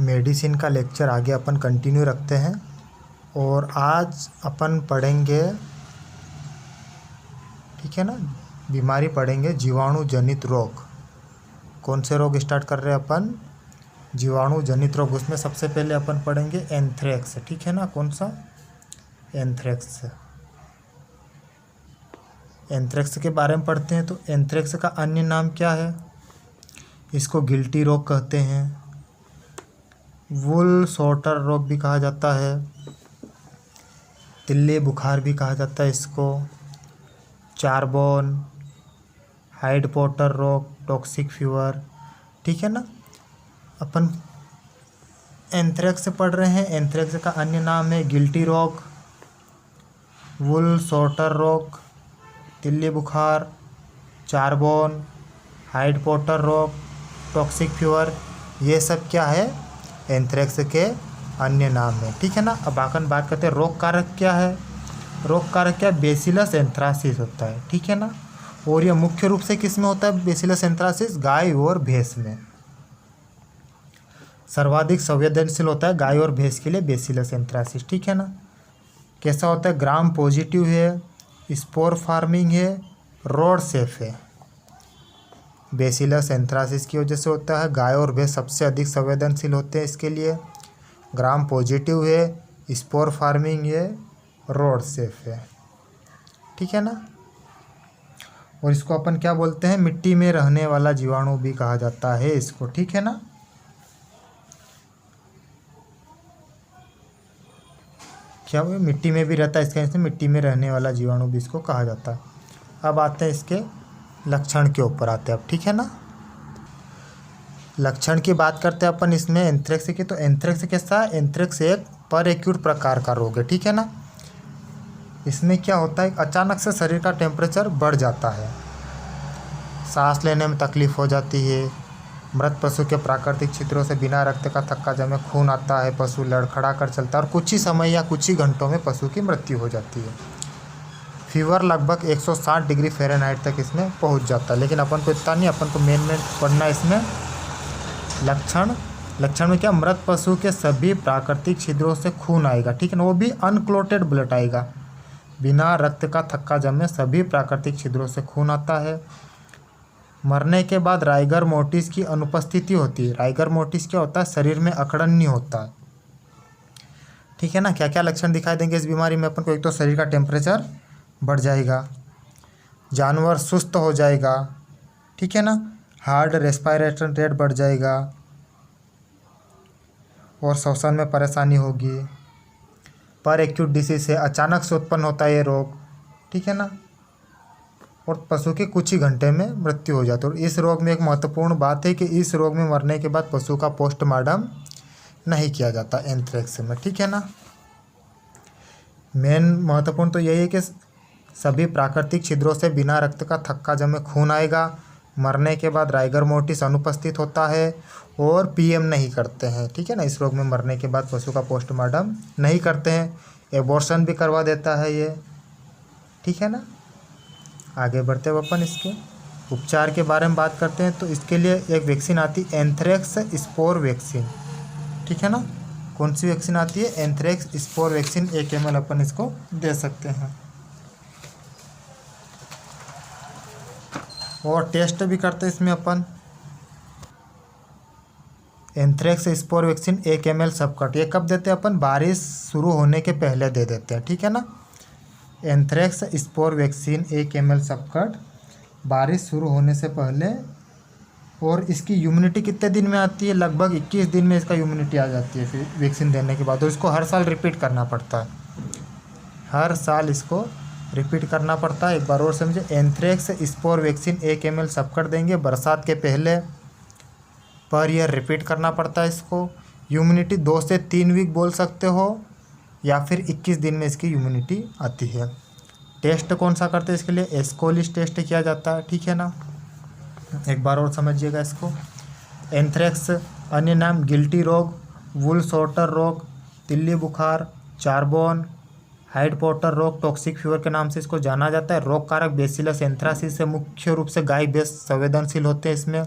Medicine का lecture आगे अपन continue रखते हैं और आज अपन पढ़ेंगे, ठीक है ना, बीमारी पढ़ेंगे जीवाणु जनित रोग। कौन से रोग स्टार्ट कर रहे हैं अपन? जीवाणु जनित रोग। उसमें सबसे पहले अपन पढ़ेंगे एंथ्रेक्स, ठीक है ना। कौन सा? एंथ्रेक्स। एंथ्रेक्स के बारे में पढ़ते हैं। तो एंथ्रेक्स का अन्य नाम क्या है? इसको गिल्टी रोग कहते हैं, वुल सॉर्टर रोग भी कहा जाता है, तिल्ली बुखार भी कहा जाता है इसको, चारबोन, हाइड पॉटर रोग, टॉक्सिक फीवर, ठीक है ना। अपन एंथ्रेक्स पढ़ रहे हैं। एंथ्रेक्स का अन्य नाम है गिल्टी रोग, वुल सॉर्टर रोग, तिल्ली बुखार, चारबोन, हाइड पॉटर रोग, टॉक्सिक फीवर। ये सब क्या है? एंथ्रेक्स के अन्य नाम है, ठीक है ना। अब अपन बात करते हैं रोग कारक क्या है। रोग कारक क्या? बेसिलस एंथ्रासिस होता है, ठीक है ना। और ये मुख्य रूप से किस में होता है बेसिलस एंथ्रासिस? गाय और भैंस में। सर्वाधिक संवेदनशील होता है गाय और भैंस के लिए बेसिलस एंथ्रासिस, ठीक है ना। कैसा होता है? ग्राम पॉजिटिव है, स्पोर फार्मिंग है, रोड सेफ है। बेसिलस एंथ्रासिस की वजह से होता है। गाय और भैंस सबसे अधिक संवेदनशील होते हैं इसके लिए। ग्राम पॉजिटिव है, स्पोर फार्मिंग है, रोड सेफ है, ठीक है ना। और इसको अपन क्या बोलते हैं? मिट्टी में रहने वाला जीवाणु भी कहा जाता है इसको, ठीक है ना। क्या वो मिट्टी में भी रहता है, इसका इसमें मिट्टी में रहने वाला जीवाणु भी इसको कहा जाता है। अब आते हैं इसके लक्षण के ऊपर आते हैं अब, ठीक है ना। लक्षण की बात करते हैं अपन इसमें एंथ्रेक्स की। तो एंथ्रेक्स कैसा है? एंथ्रेक्स एक पर एक्यूट प्रकार का रोग है, ठीक है ना। इसमें क्या होता है? अचानक से शरीर का टेम्परेचर बढ़ जाता है, सांस लेने में तकलीफ हो जाती है, मृत पशु के प्राकृतिक छिद्रों से बिना रक्त का थक्का जमे खून आता है, पशु लड़खड़ा कर चलता है और कुछ ही समय या कुछ ही घंटों में पशु की मृत्यु हो जाती है। फीवर लगभग 160 डिग्री फ़ारेनहाइट तक इसमें पहुंच जाता है। लेकिन अपन को इतना नहीं, अपन को मेन पढ़ना है इसमें लक्षण। लक्षण में क्या? मृत पशु के सभी प्राकृतिक छिद्रों से खून आएगा, ठीक है ना। वो भी अनक्लोटेड ब्लड आएगा, बिना रक्त का थक्का जमे सभी प्राकृतिक छिद्रों से खून आता है। मरने के बाद राइगर मोर्टिस की अनुपस्थिति होती है। राइगर मोर्टिस क्या होता है? शरीर में अकड़न नहीं होता, ठीक है ना। क्या क्या लक्षण दिखाई देंगे इस बीमारी में अपन को? एक तो शरीर का टेम्परेचर बढ़ जाएगा, जानवर सुस्त हो जाएगा, ठीक है ना। हार्ड रेस्पिरेशन रेट बढ़ जाएगा और श्वसन में परेशानी होगी। पर एक्यूट डिसीज है, अचानक से उत्पन्न होता है ये रोग, ठीक है ना। और पशु के कुछ ही घंटे में मृत्यु हो जाती है। और इस रोग में एक महत्वपूर्ण बात है कि इस रोग में मरने के बाद पशु का पोस्टमार्टम नहीं किया जाता एंथ्रेक्स में, ठीक है ना। मेन महत्वपूर्ण तो यही है कि सभी प्राकृतिक छिद्रों से बिना रक्त का थक्का जमे खून आएगा, मरने के बाद राइगर मोर्टिस अनुपस्थित होता है और पीएम नहीं करते हैं, ठीक है ना। इस रोग में मरने के बाद पशु का पोस्टमार्टम नहीं करते हैं, एबॉर्शन भी करवा देता है ये, ठीक है ना। आगे बढ़ते हुए अपन इसके उपचार के बारे में बात करते हैं। तो इसके लिए एक वैक्सीन आती है एंथ्रेक्स स्पोर वैक्सीन, ठीक है ना। कौन सी वैक्सीन आती है? एंथ्रेक्स स्पोर वैक्सीन 1 ml अपन इसको दे सकते हैं। और टेस्ट भी करते हैं इसमें अपन। Anthrax spore vaccine 1 ml subcut. ये कब देते हैं अपन? बारिश शुरू होने के पहले दे देते हैं, ठीक है ना। एंथ्रेक्स स्पोर वैक्सीन 1 ml सबकट बारिश शुरू होने से पहले। और इसकी इम्यूनिटी कितने दिन में आती है? लगभग 21 दिन में इसका इम्यूनिटी आ जाती है फिर वैक्सीन देने के बाद। और इसको हर साल रिपीट करना पड़ता है, हर साल इसको रिपीट करना पड़ता है। एक बार और समझे, एंथ्रेक्स स्पोर वैक्सीन 1 ml सबकट देंगे बरसात के पहले, पर ईयर रिपीट करना पड़ता है इसको। इम्यूनिटी 2 से 3 वीक बोल सकते हो, या फिर 21 दिन में इसकी इम्यूनिटी आती है। टेस्ट कौन सा करते हैं इसके लिए? एस्कोलिस टेस्ट किया जाता है, ठीक है ना। एक बार और समझिएगा इसको। एंथ्रेक्स अन्य नाम गिल्टी रोग, वुल सॉर्टर रोग, तिल्ली बुखार, चारबोन, हाइड पॉटर रोग, टॉक्सिक फीवर के नाम से इसको जाना जाता है। रोग कारक बेसिलस एंथ्रासिस से मुख्य रूप से गाय भैंस संवेदनशील होते हैं इसमें।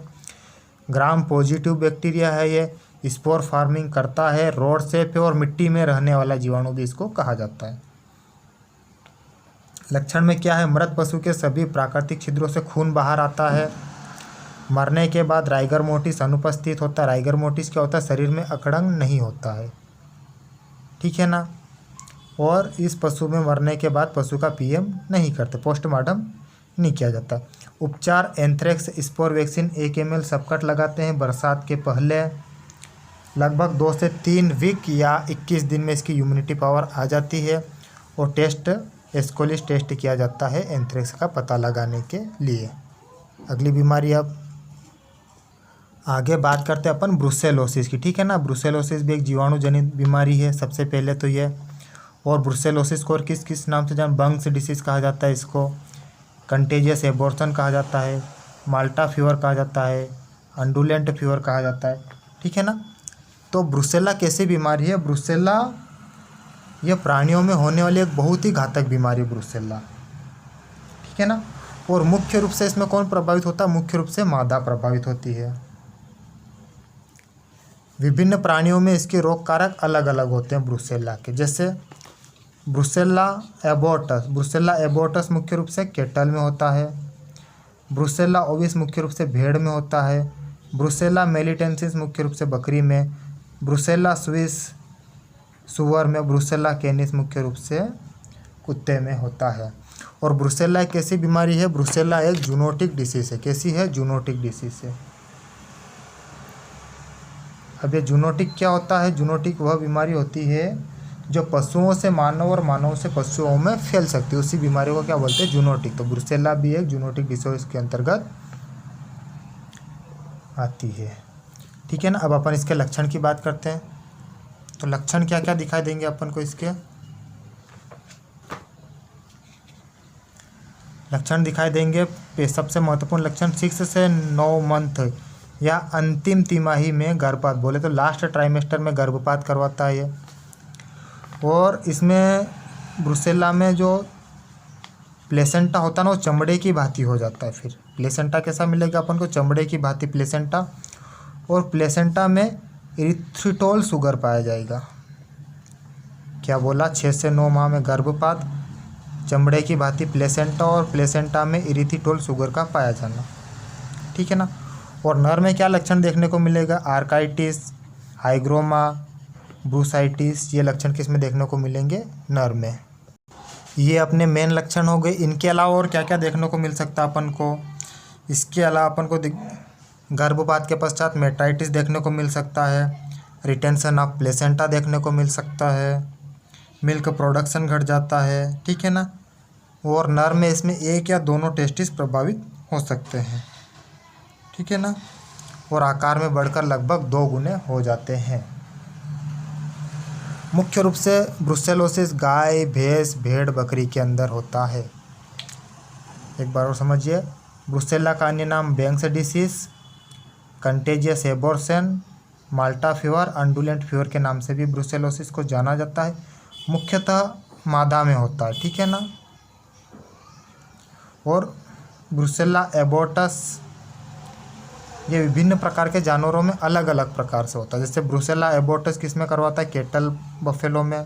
ग्राम पॉजिटिव बैक्टीरिया है ये, स्पोर फार्मिंग करता है, रोड सेप है और मिट्टी में रहने वाला जीवाणु भी इसको कहा जाता है। लक्षण में क्या है, मृत पशु के सभी प्राकृतिक छिद्रों से खून बाहर आता है। मरने के बाद राइगर मोर्टिस अनुपस्थित होता है। राइगर मोर्टिस क्या होता है, शरीर में अकड़ंग नहीं होता है, ठीक है ना। और इस पशु में मरने के बाद पशु का पीएम नहीं करते, पोस्टमार्टम नहीं किया जाता। उपचार, एंथ्रेक्स स्पोर वैक्सीन 1 ml सबकट लगाते हैं बरसात के पहले। लगभग 2 से 3 वीक या 21 दिन में इसकी इम्यूनिटी पावर आ जाती है। और टेस्ट एस्कोलिस टेस्ट किया जाता है एंथ्रेक्स का पता लगाने के लिए। अगली बीमारी अब आगे बात करते हैं अपन ब्रुसेलोसिस की, ठीक है ना। ब्रुसेलोसिस भी एक जीवाणु जनित बीमारी है सबसे पहले तो ये। और ब्रुसेलोसिस को और किस किस नाम से बंग्स डिसीज़ कहा जाता है इसको, कंटेजियस एबॉर्शन कहा जाता है, माल्टा फीवर कहा जाता है, अंडुलेंट फीवर कहा जाता है, ठीक है ना। तो ब्रुसेला कैसी बीमारी है, ब्रुसेला यह प्राणियों में होने वाली एक बहुत ही घातक बीमारी है ब्रुसेला, ठीक है ना। और मुख्य रूप से इसमें कौन प्रभावित होता है, मुख्य रूप से मादा प्रभावित होती है। विभिन्न प्राणियों में इसके रोग कारक अलग अलग होते हैं ब्रुसेला के, जैसे ब्रुसेला एबोर्टस। ब्रुसेला एबोर्टस मुख्य रूप से कैटल में होता है। ब्रुसेला ओविस मुख्य रूप से भेड़ में होता है। ब्रुसेला मेलिटेंसिस मुख्य रूप से बकरी में। ब्रुसेला स्विस सुअर में। ब्रुसेला कैनिस मुख्य रूप से कुत्ते में होता है। और ब्रुसेला एक कैसी बीमारी है, ब्रुसेला एक जूनोटिक डिसीज़ है। कैसी है, जूनोटिक डिसीज़ है। अब ये जूनोटिक क्या होता है, जूनोटिक वह बीमारी होती है जो पशुओं से मानव और मानव से पशुओं में फैल सकती है, उसी बीमारी को क्या बोलते हैं, जूनोटिक। तो ब्रुसेला भी एक जूनोटिक डिसीज के अंतर्गत आती है, ठीक है ना। अब अपन इसके लक्षण की बात करते हैं। तो लक्षण क्या क्या दिखाई देंगे अपन को इसके, लक्षण दिखाई देंगे। सबसे महत्वपूर्ण लक्षण 6 से 9 मंथ या अंतिम तिमाही में गर्भपात, बोले तो लास्ट ट्राइमेस्टर में गर्भपात करवाता है ये। और इसमें ब्रुसेला में जो प्लेसेंटा होता है ना, वो चमड़े की भांति हो जाता है। फिर प्लेसेंटा कैसा मिलेगा अपन को, चमड़े की भांति प्लेसेंटा। और प्लेसेंटा में इरिथ्रिटोल शुगर पाया जाएगा। क्या बोला, 6 से 9 माह में गर्भपात, चमड़े की भांति प्लेसेंटा और प्लेसेंटा में इरिथ्रिटोल शुगर का पाया जाना, ठीक है ना। और नर में क्या लक्षण देखने को मिलेगा, आर्काइटिस, हाइग्रोमा, ब्रूसाइटिस, ये लक्षण किसमें देखने को मिलेंगे, नर में। ये अपने मेन लक्षण हो गए। इनके अलावा और क्या क्या देखने को मिल सकता है अपन को, इसके अलावा अपन को गर्भपात के पश्चात मेटाइटिस देखने को मिल सकता है, रिटेंशन ऑफ प्लेसेंटा देखने को मिल सकता है, मिल्क प्रोडक्शन घट जाता है, ठीक है ना। और नर में इसमें एक या दोनों टेस्टिस प्रभावित हो सकते हैं, ठीक है ना। और आकार में बढ़कर लगभग 2 गुने हो जाते हैं। मुख्य रूप से ब्रुसेलोसिस गाय, भैंस, भेड़, बकरी के अंदर होता है। एक बार और समझिए, ब्रुसेला का अन्य नाम बैंक्स डिसीज, कंटेजियस एबॉर्शन, माल्टा फीवर, अंडुलेंट फीवर के नाम से भी ब्रुसेलोसिस को जाना जाता है। मुख्यतः मादा में होता है, ठीक है ना। और ब्रुसेला एबोर्टस ये विभिन्न प्रकार के जानवरों में अलग अलग प्रकार से होता है। जैसे ब्रुसेला एबोर्टस किस में करवाता है, कैटल बफेलो में।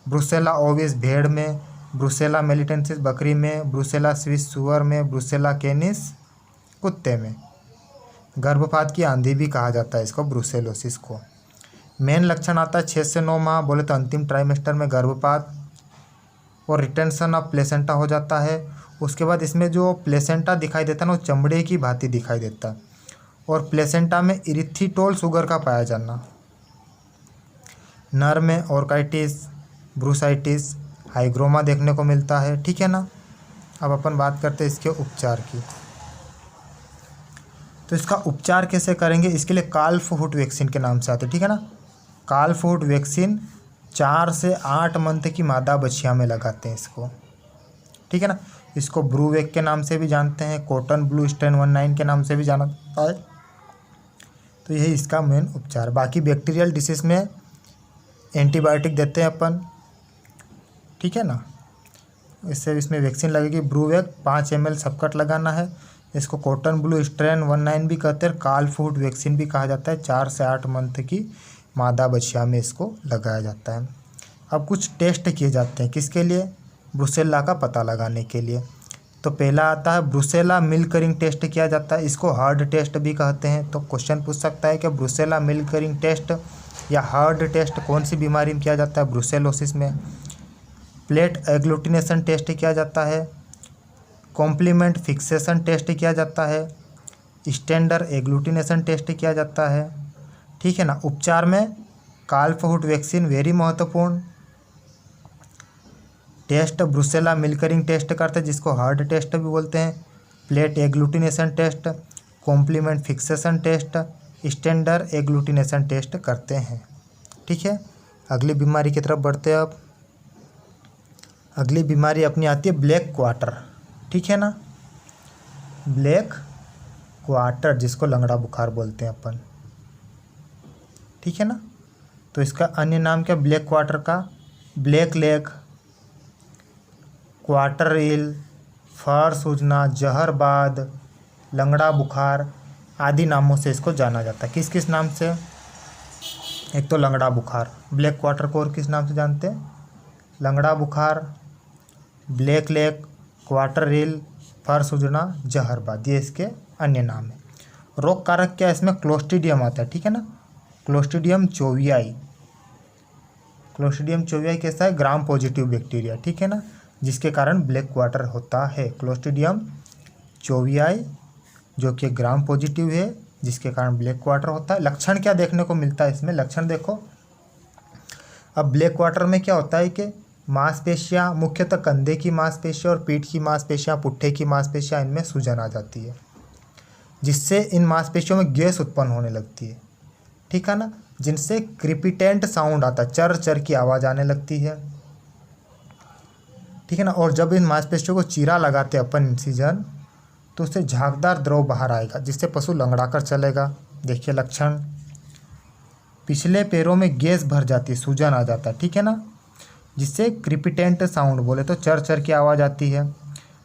ब्रुसेला ओविस भेड़ में। ब्रुसेला मेलिटेंसिस बकरी में। ब्रुसेला स्विस सुअर में। ब्रुसेला कैनिस कुत्ते में। गर्भपात की आंधी भी कहा जाता है इसको, ब्रुसेलोसिस को। मेन लक्षण आता है 6 से 9 माह, बोले तो अंतिम ट्राइमेस्टर में गर्भपात और रिटेंशन ऑफ प्लेसेंटा हो जाता है। उसके बाद इसमें जो प्लेसेंटा दिखाई देता है ना, वो चमड़े की भांति दिखाई देता है। और प्लेसेंटा में इरिथ्रिटोल शुगर का पाया जाना। नर में ऑर्काइटिस, ब्रूसाइटिस, हाइग्रोमा देखने को मिलता है, ठीक है ना। अब अपन बात करते हैं इसके उपचार की। तो इसका उपचार कैसे करेंगे, इसके लिए कालफूट वैक्सीन के नाम से आते हैं, ठीक है ना। कालफूट वैक्सीन 4 से 8 मंथ की मादा बछिया में लगाते हैं इसको, ठीक है ना। इसको ब्रूवेक के नाम से भी जानते हैं, कॉटन ब्लू स्ट्रेन 19 के नाम से भी जाना जाता है। तो यही इसका मेन उपचार। बाकी बैक्टीरियल डिसीज़ में एंटीबायोटिक देते हैं अपन, ठीक है ना। इससे इसमें वैक्सीन लगेगी। ब्रूवेक 5 ml सबकट लगाना है। इसको कॉटन ब्लू स्ट्रेन 19 भी कहते हैं, काल फूट वैक्सीन भी कहा जाता है। 4 से 8 मंथ की मादा बछिया में इसको लगाया जाता है। अब कुछ टेस्ट किए जाते हैं, किसके लिए? ब्रुसेल्ला का पता लगाने के लिए। तो पहला आता है ब्रुसेला मिल्क करिंग टेस्ट किया जाता है, इसको हर्ड टेस्ट भी कहते हैं। तो क्वेश्चन पूछ सकता है कि ब्रुसेला मिल्क करिंग टेस्ट या हर्ड टेस्ट कौन सी बीमारी में किया जाता है? ब्रुसेलोसिस में। प्लेट एग्लूटिनेशन टेस्ट किया जाता है, कॉम्प्लीमेंट फिक्सेशन टेस्ट किया जाता है, स्टैंडर एग्लूटिनेशन टेस्ट किया जाता है। ठीक है ना। उपचार में कालफहुट वैक्सीन वेरी महत्वपूर्ण। टेस्ट ब्रुसेला मिल्क करिंग टेस्ट करते हैं, जिसको हर्ड टेस्ट भी बोलते हैं। Plate agglutination test, complement fixation test, standard agglutination test करते हैं। ठीक है। अगली बीमारी की तरफ बढ़ते हैं। अब अगली बीमारी अपनी आती है ब्लैक क्वार्टर। ठीक है ना। ब्लैक क्वार्टर जिसको लंगड़ा बुखार बोलते हैं अपन। ठीक है ना। तो इसका अन्य नाम क्या? ब्लैक क्वार्टर का ब्लैक लेग, क्वार्टर ईल, फर सूजना, जहरबाद, लंगड़ा बुखार आदि नामों से इसको जाना जाता है। किस किस नाम से? एक तो लंगड़ा बुखार, ब्लैक क्वार्टर को और किस नाम से जानते हैं? लंगड़ा बुखार, ब्लैक लेग, क्वार्टर ईल, फर सूजना, जहरबाद, ये इसके अन्य नाम है। रोग कारक क्या है इसमें? क्लोस्ट्रीडियम आता है। ठीक है ना। क्लोस्ट्रीडियम चोवियाई। क्लोस्ट्रीडियम चोवियाई कैसा है? Gram positive bacteria. ठीक है ना, जिसके कारण ब्लैक क्वार्टर होता है। क्लोस्ट्रीडियम चोवियाई जो कि ग्राम पॉजिटिव है, जिसके कारण ब्लैक क्वार्टर होता है। लक्षण क्या देखने को मिलता है इसमें? लक्षण देखो। अब ब्लैक क्वार्टर में क्या होता है कि मांसपेशियां, मुख्यतः कंधे की मांसपेशियां और पीठ की मांसपेशियां, पुट्ठे की मांसपेशियां, इनमें सूजन आ जाती है, जिससे इन मांसपेशियों में गैस उत्पन्न होने लगती है। ठीक है ना। जिनसे क्रिपिटेंट साउंड आता है, चर चर की आवाज़ आने लगती है। ठीक है ना। और जब इन मांसपेशियों को चीरा लगाते अपन इंसिजन, तो उससे झागदार द्रव बाहर आएगा, जिससे पशु लंगड़ा कर चलेगा। देखिए लक्षण, पिछले पैरों में गैस भर जाती है, सूजन आ जाता है। ठीक है ना, जिससे क्रिपिटेंट साउंड, बोले तो चर चर की आवाज़ आती है।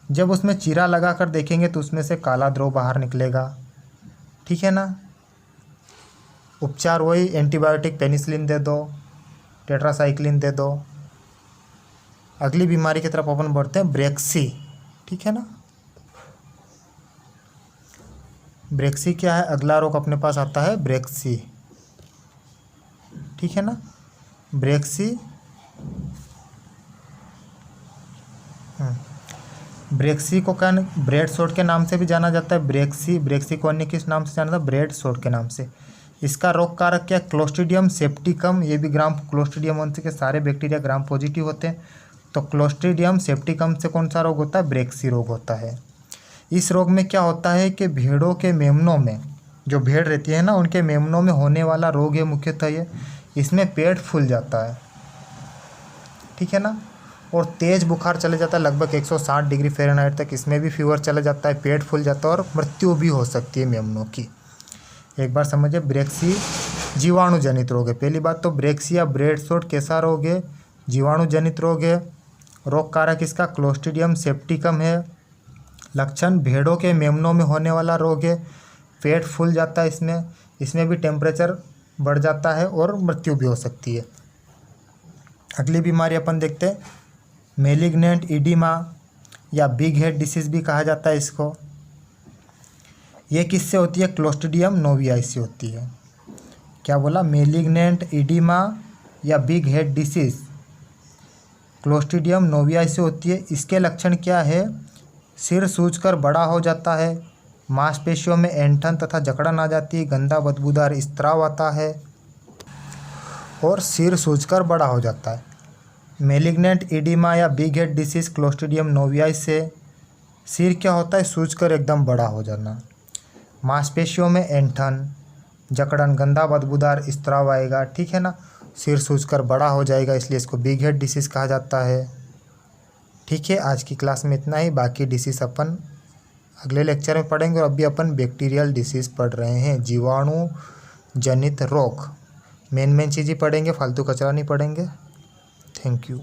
जब उसमें चीरा लगा कर देखेंगे तो उसमें से काला द्रव बाहर निकलेगा। ठीक है ना। उपचार वही, एंटीबायोटिक पेनिसिलिन दे दो, टेट्रासाइक्लिन दे दो। अगली बीमारी की तरफ अपन बढ़ते हैं, ब्रेक्सी। ठीक है ना। ब्रेक्सी क्या है? अगला रोग अपने पास आता है ब्रेक्सी। ठीक है ना। ब्रेक्सी ब्रेक्सी को क्या ब्रेड शॉट के नाम से भी जाना जाता है। ब्रेक्सी को अन्य किस नाम से जाना जाता है? ब्रेड शॉट के नाम से। इसका रोग कारक क्या? क्लोस्ट्रीडियम सेप्टिकम। ये भी ग्राम क्लोस्ट्रीडियम वंश के सारे बैक्टीरिया ग्राम पॉजिटिव होते हैं। तो क्लोस्ट्रीडियम सेप्टिकम से कौन सा रोग होता है? ब्रेक्सी रोग होता है। इस रोग में क्या होता है कि भेड़ों के मेमनों में, जो भेड़ रहती है ना, उनके मेमनों में होने वाला रोग है मुख्यतः ये। इसमें पेट फूल जाता है। ठीक है ना। और तेज़ बुखार चले जाता है, लगभग 160 डिग्री फ़ारेनहाइट तक इसमें भी फीवर चले जाता है, पेट फूल जाता है और मृत्यु भी हो सकती है मेमनों की। एक बार समझिए, ब्रेक्सी जीवाणु जनित रोग है। पहली बात तो ब्रेक्सी या ब्रेड शॉट कैसा रोग है? जीवाणु जनित रोग है। रोग कारक इसका क्लोस्ट्रीडियम सेप्टिकम है। लक्षण, भेड़ों के मेमनों में होने वाला रोग है, पेट फूल जाता है इसमें भी टेम्परेचर बढ़ जाता है और मृत्यु भी हो सकती है। अगली बीमारी अपन देखते हैं, मेलिग्नेंट इडिमा या बिग हेड डिसीज़ भी कहा जाता है इसको। ये किससे होती है? क्लोस्ट्रीडियम नोवियाई से होती है। क्या बोला? मेलिग्नेंट इडिमा या बिग हेड डिसीज़ क्लोस्ट्रीडियम नोवियाई से होती है। इसके लक्षण क्या है? सिर सूजकर बड़ा हो जाता है, मांसपेशियों में ऐंठन तथा जकड़न आ जाती है, गंदा बदबूदार स्त्राव आता है और सिर सूजकर बड़ा हो जाता है। मेलिग्नेंट इडिमा या बिग हेड डिसीज़ क्लोस्ट्रीडियम नोवियाई से सिर क्या होता है? सूजकर एकदम बड़ा हो जाना, मांसपेशियों में ऐंठन, जकड़न, गंदा बदबूदार स्त्राव आएगा। ठीक है ना। सिर सूजकर बड़ा हो जाएगा, इसलिए इसको बिग हेड डिसीज़ कहा जाता है। ठीक है। आज की क्लास में इतना ही। बाकी डिसीज़ अपन अगले लेक्चर में पढ़ेंगे। और अभी अपन बैक्टीरियल डिसीज़ पढ़ रहे हैं, जीवाणु जनित रोग। मेन चीज़ें पढ़ेंगे, फालतू कचरा नहीं पढ़ेंगे। Thank you.